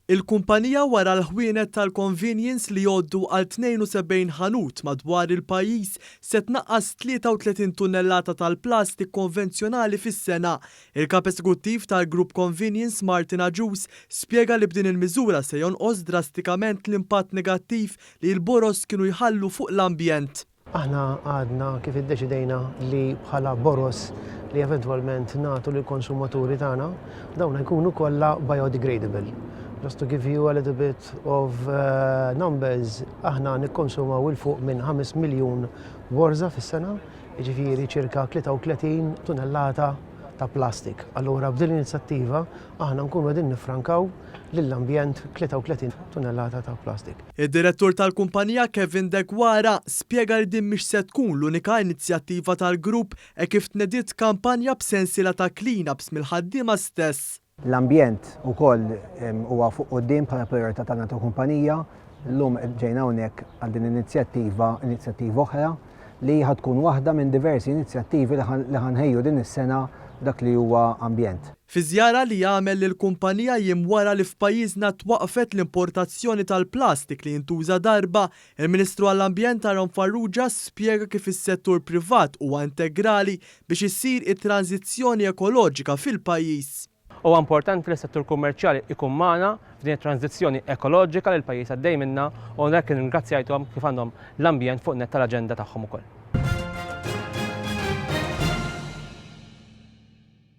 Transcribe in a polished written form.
Il-kumpanija wara l-ħwienet tal-convenience li jgħoddu għal 72 ħanut madwar il-pajjiż se tnaqqas 33 tunnellata tal-plastik konvenzjonali fis-sena. Il-kap eżekuttiv tal-Grupp Convenience Martin Agius spjega li b'din il-miżura se jonqos drastikament l-impatt negattiv li l-boros kienu jħallu fuq l-ambjent. Aħna għadna kif iddeċidejna li bħala boros li eventwalment nagħtu lill-konsumaturi tagħna dawn jkunu kollha biodegradable. Just to give you a little bit of numbers, aħna nikkonsumaw il-fuq minn 5 miljun borza fis-sena, jiġifieri ċirka 33 tunnellata ta' plastik. Allura b'din l-inizjattiva aħna nkunu qegħdin nifrankaw lill-ambjent 33 tunnellata ta' plastik. Id-direttur tal-kumpanija Kevin Degwara spjega li din mhix se tkun l-unika inizjattiva tal-grupp kif tnediet kampanja b'sensiela ta' clean-ups mill-ħaddiema stess. L-ambjent ukoll huwa fuq quddiem bħala priorità tagħna ta' kumpanija. Llum ġejna hawnhekk għal din inizjattiva oħra li tkun waħda minn diversi inizjattivi li ħanħejju din is-sena dak li huwa ambjent. Fi żjara li jagħmel lill-kumpanija jiem wara li f'pajjiżna twaqqfet l-importazzjoni tal-plastik li jintuża darba, il-Ministru għall-Ambjent Aaron Farrugia spjega kif is-settur privat huwa integrali biex issir it-tranzizzjoni ekoloġika fil-pajjiż. Huwa importanti li s-settur kummerċjali ikun magħna f'din it-tranzizzjoni ekoloġika li l-pajjiż għaddej minnha u hekk ningrazzjajthom kif għandhom l-ambjent fuq net tal-aġenda tagħhom ukoll.